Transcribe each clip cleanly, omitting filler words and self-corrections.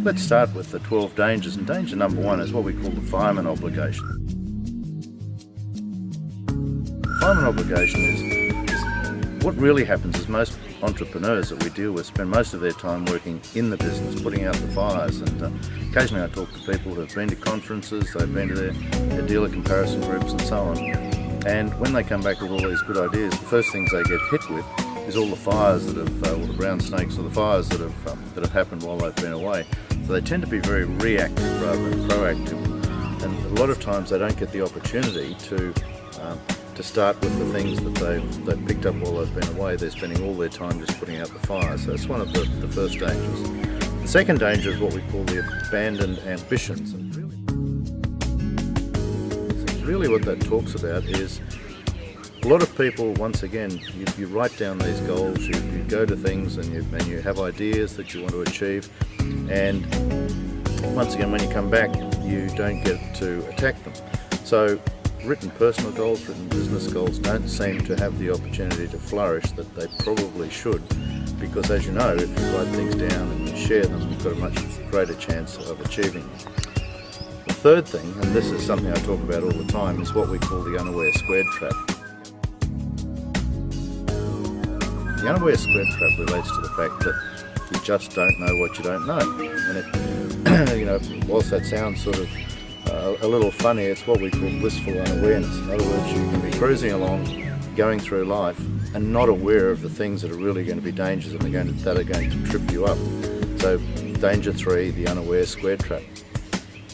Let's start with the 12 dangers, and danger number 1 is what we call the fireman obligation. The fireman obligation is what really happens is most entrepreneurs that we deal with spend most of their time working in the business, putting out the fires, and occasionally I talk to people who have been to conferences, they've been to their dealer comparison groups and so on, and when they come back with all these good ideas, the first things they get hit with is all the fires that have, or the brown snakes, or the fires that have happened while they've been away. So they tend to be very reactive rather than proactive, and a lot of times they don't get the opportunity to start with the things that they've picked up while they've been away. They're spending all their time just putting out the fire. So that's one of the first dangers. The second danger is what we call the abandoned ambitions. And really what that talks about is a lot of people, once again, you write down these goals, you go to things and you have ideas that you want to achieve, and once again when you come back you don't get to attack them. So written personal goals, written business goals don't seem to have the opportunity to flourish that they probably should, because as you know, if you write things down and you share them, you've got a much greater chance of achieving them. The third thing, and this is something I talk about all the time, is what we call the unaware squared trap. The unaware squared trap relates to the fact that you just don't know what you don't know. And it, whilst that sounds sort of a little funny, it's what we call blissful unawareness. In other words, you can be cruising along, going through life, and not aware of the things that are really going to be dangers and that are going to trip you up. So danger 3, the unaware squared trap.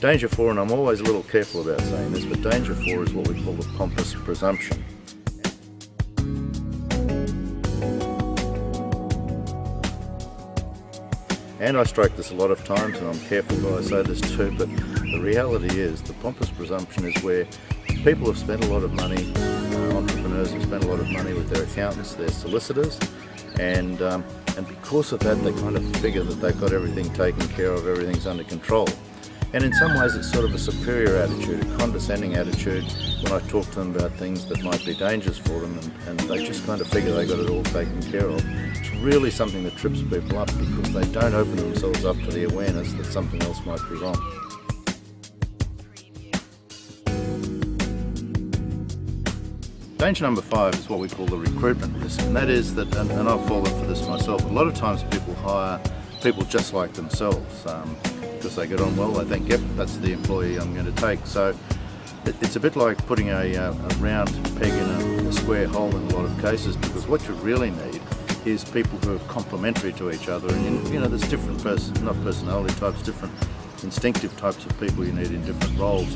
Danger 4, and I'm always a little careful about saying this, but danger 4 is what we call the pompous presumption. And I strike this a lot of times, and I'm careful that I say this too, but the reality is the pompous presumption is where people have spent a lot of money, entrepreneurs have spent a lot of money with their accountants, their solicitors, and because of that they kind of figure that they've got everything taken care of, everything's under control. And in some ways it's sort of a superior attitude, a condescending attitude when I talk to them about things that might be dangers for them, and they just kind of figure they got it all taken care of. It's really something that trips people up because they don't open themselves up to the awareness that something else might be wrong. Danger number 5 is what we call the recruitment risk, and that is that, and I've fallen for this myself, a lot of times people hire people just like themselves. Because they get on well, they think, yep, that's the employee I'm going to take. So it's a bit like putting a round peg in a square hole in a lot of cases, because what you really need is people who are complementary to each other. And there's different not personality types, different instinctive types of people you need in different roles,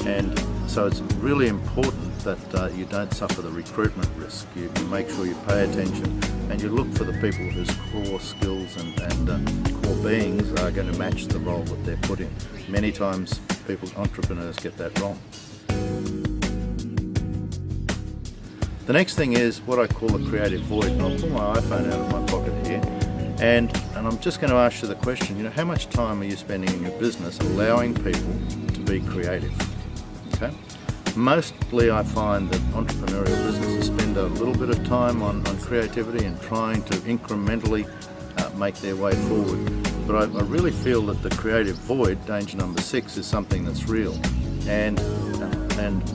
and so it's really important that you don't suffer the recruitment risk. You make sure you pay attention and you look for the people whose core skills and core beings are going to match the role that they're put in. Many times entrepreneurs get that wrong. The next thing is what I call a creative void, and I'll pull my iPhone out of my pocket here, and I'm just going to ask you the question, how much time are you spending in your business allowing people to be creative? Okay. Mostly I find that entrepreneurial businesses spend a little bit of time on creativity and trying to incrementally make their way forward. But I really feel that the creative void, danger number 6, is something that's real. And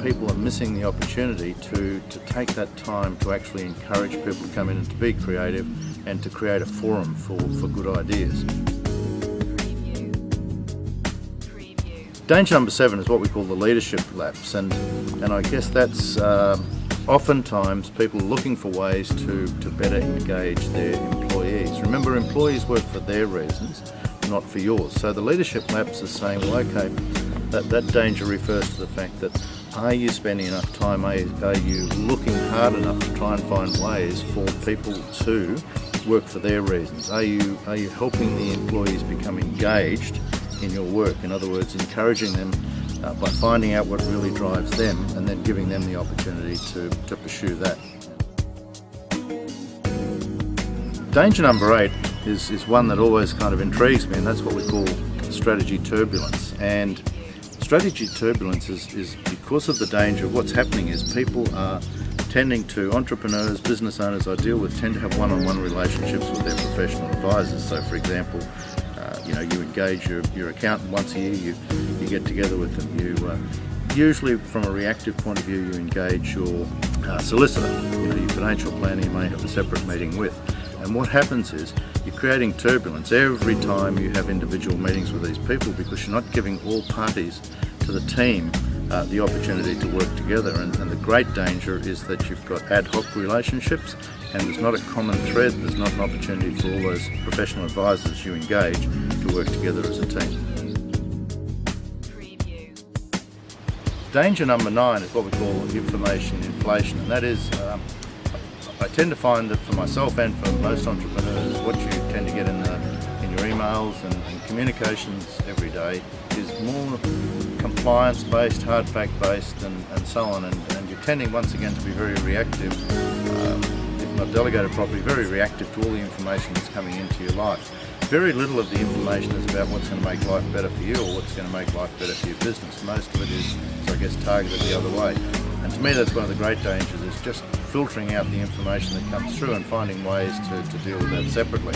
people are missing the opportunity to take that time to actually encourage people to come in and to be creative and to create a forum for good ideas. Danger number 7 is what we call the leadership lapse, and I guess that's oftentimes people looking for ways to better engage their employees. Remember, employees work for their reasons, not for yours. So the leadership lapse is saying, well, okay, that danger refers to the fact that are you spending enough time, are you looking hard enough to try and find ways for people to work for their reasons? Are you helping the employees become engaged in your work? In other words, encouraging them by finding out what really drives them and then giving them the opportunity to pursue that. Danger number 8 is one that always kind of intrigues me, and that's what we call strategy turbulence. And strategy turbulence is because of the danger. What's happening is people are tending to, entrepreneurs, business owners I deal with, tend to have one-on-one relationships with their professional advisors. So for example, you engage your accountant once a year, you get together with them. Usually from a reactive point of view, you engage your solicitor, your financial planner you may have a separate meeting with. And what happens is you're creating turbulence every time you have individual meetings with these people, because you're not giving all parties to the team the opportunity to work together. And the great danger is that you've got ad hoc relationships and there's not a common thread, there's not an opportunity for all those professional advisors you engage to work together as a team. Danger number 9 is what we call information inflation, and that is, I tend to find that for myself and for most entrepreneurs, what you tend to get in your emails and communications every day is more compliance-based, hard fact-based, and so on, and you're tending once again to be very reactive, if not delegated properly, very reactive to all the information that's coming into your life. Very little of the information is about what's going to make life better for you or what's going to make life better for your business. Most of it is, I guess, targeted the other way. And to me, that's one of the great dangers, is just filtering out the information that comes through and finding ways to deal with that separately.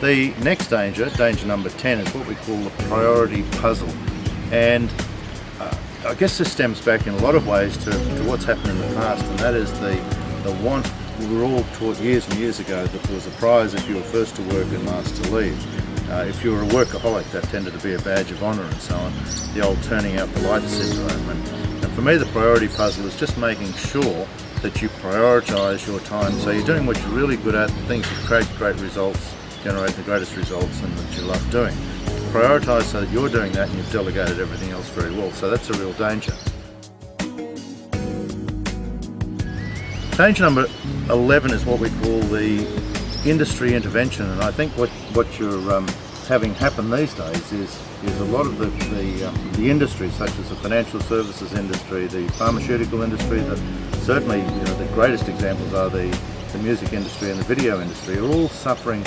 The next danger, danger number 10, is what we call the priority puzzle. And I guess this stems back in a lot of ways to what's happened in the past, and that is the want. We were all taught years and years ago that there was a prize if you were first to work and last to leave. If you were a workaholic, that tended to be a badge of honour and so on. The old turning out the lights syndrome. And for me, the priority puzzle is just making sure that you prioritise your time. So you're doing what you're really good at, things that create great results, generate the greatest results, and that you love doing. Prioritise so that you're doing that and you've delegated everything else very well. So that's a real danger. Danger number 11 is what we call the industry intervention, and I think what you're having happen these days is a lot of the industries, such as the financial services industry, the pharmaceutical industry, that certainly the greatest examples are the music industry and the video industry, are all suffering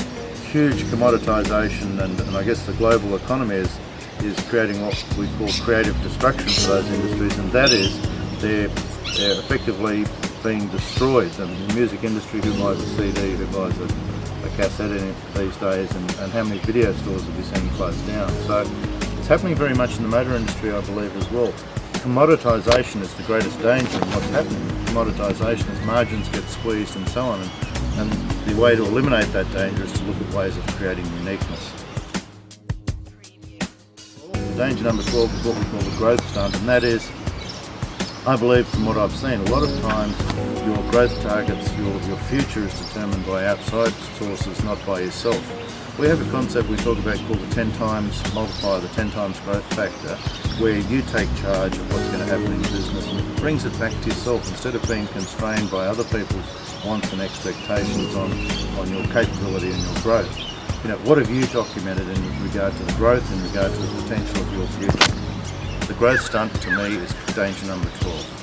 huge commoditization, and I guess the global economy is creating what we call creative destruction for those industries, and that is they're effectively being destroyed. The music industry, who buys a CD, who buys a cassette in it these days, and how many video stores have we seen closed down? So it's happening very much in the motor industry, I believe, as well. Commoditization is the greatest danger, and what's happening with commoditization is margins get squeezed and so on, and the way to eliminate that danger is to look at ways of creating uniqueness. Danger number 12 is what we call the growth stunt, and that is, I believe from what I've seen, a lot of times your growth targets, your future is determined by outside sources, not by yourself. We have a concept we talk about called the 10 times multiplier, the 10 times growth factor, where you take charge of what's going to happen in your business and it brings it back to yourself instead of being constrained by other people's wants and expectations on your capability and your growth. What have you documented in regard to the growth, in regard to the potential of your future? The growth stunt, to me, is danger number 12.